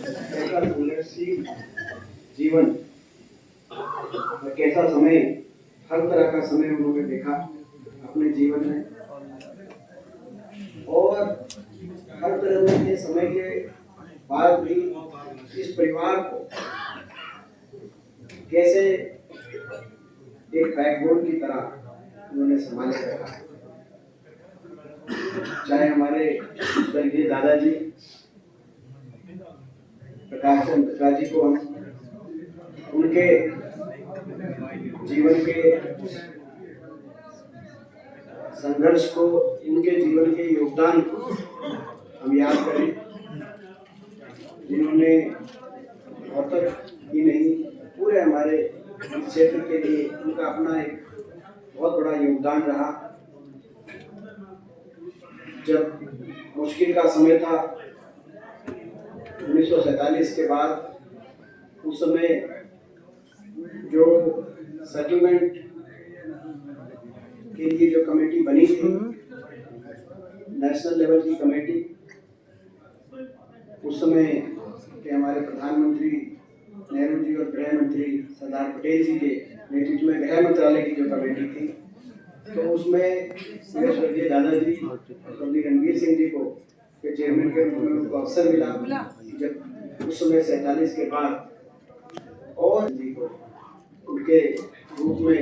कैसा संघर्षशील जीवन और कैसा समय, हर तरह का समय उन्होंने देखा अपने जीवन में, और हर तरह के समय के बाद भी इस परिवार को कैसे एक बैकबोन की तरह उन्होंने संभाले रखा। चाहे हमारे स्वर्गीय दादाजी प्रकाश चंद्र मिश्रा जी को हम उनके जीवन के संघर्ष को, उनके जीवन के योगदान को हम याद करें, जिन्होंने औसत ही नहीं पूरे हमारे क्षेत्र के लिए उनका अपना एक बहुत बड़ा योगदान रहा। जब मुश्किल का समय था 1947 के बाद, उस समय जो सेटलमेंट के लिए जो कमेटी बनी थी, नेशनल लेवल की कमेटी, उस समय के हमारे प्रधानमंत्री नेहरू जी और गृह मंत्री सरदार पटेल जी के नेतृत्व में गृह मंत्रालय की जो कमेटी थी, तो उसमें मेरे स्वर्गीय दादाजी स्वर्गीय रणवीर सिंह जी को के चेयरमैन के रूप में उनको अवसर मिला, जब उस समय 47 के बाद, और जी को उनके रूप में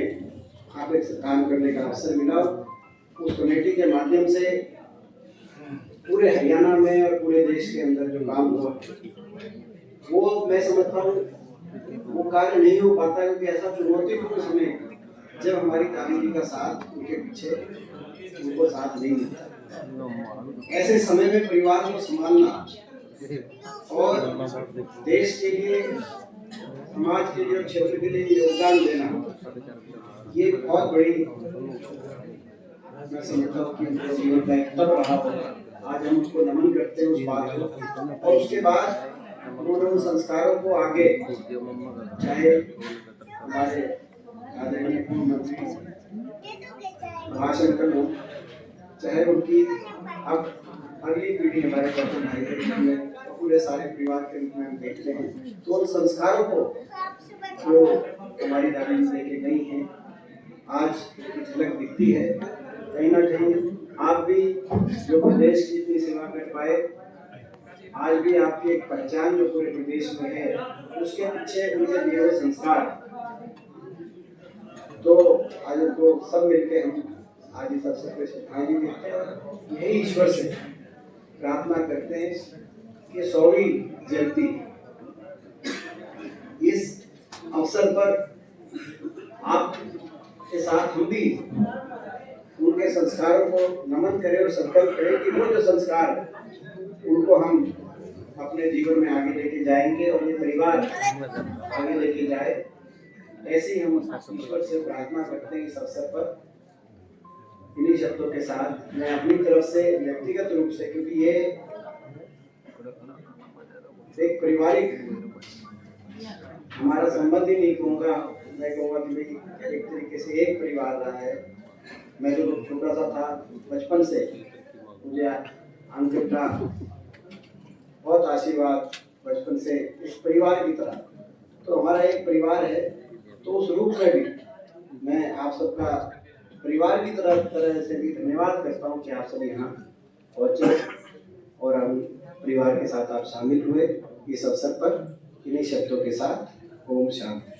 आप काम करने का अवसर मिला। उस कमेटी के माध्यम से पूरे हरियाणा में और पूरे देश के अंदर जो काम हुआ, वो मैं समझता हूँ वो कार्य नहीं हो पाता, क्योंकि ऐसा चुनौतीपूर्ण समय जब हमारी दादी जी का साथ उनके पीछे उनको साथ नहीं मिलता, ऐसे समय में परिवार को संभालना और देश के लिए, समाज के लिए, क्षेत्र के लिए योगदान देना, ये बहुत बड़ी, मैं समझता हूँ कि उनके जीवन का एक तब रहा होगा। आज हम उसको नमन करते हैं उस बात को, और उसके बाद उन्होंने उन संस्कारों को आगे, चाहे हमारे आदरणीय पूर्व मंत्री महाशंकर हो, चाहे उनकी अब अगली पीढ़ी हमारे बच्चे भाई पूरे सारे परिवार के रूप में हम देखते हैं, तो उन संस्कारों को जो हमारी दादी लेके गई हैं, आज झलक दिखती है। कहीं ना कहीं आप भी जो प्रदेश की इतनी सेवा कर पाए, आज भी आपकी एक पहचान जो पूरे प्रदेश में है, उसके पीछे उनके दिए हुए संस्कार, तो आज उनको सब मिलकर हम आज इस अवसर पर श्रद्धांजलि देते हैं और यही ईश्वर से प्रार्थना करते हैं कि 100वीं जयंती इस अवसर पर आप के साथ हम भी उनके संस्कारों को नमन करें और संकल्प करें कि वो जो संस्कार उनको हम अपने जीवन में आगे लेके जाएंगे और ये परिवार आगे लेके जाए। ऐसे ही हम ईश्वर से प्रार्थना करते हैं इस अवसर पर। इन्हीं शब्दों के साथ मैं अपनी तरफ से व्यक्तिगत रूप से, क्योंकि ये एक पारिवारिक हमारा संबंध ही नहीं कहूँगा, मैं कहूँगा कि भाई एक तरीके से एक परिवार रहा है। मैं जो छोटा सा था बचपन से, मुझे अंकित का बहुत आशीर्वाद बचपन से इस परिवार की तरह, तो हमारा एक परिवार है, तो उस रूप में भी मैं आप सबका परिवार की तरह से भी धन्यवाद करता हूँ कि आप सब यहाँ पहुँचे और हम परिवार के साथ आप शामिल हुए इस अवसर पर। इन्हीं शब्दों के साथ ओम शांति।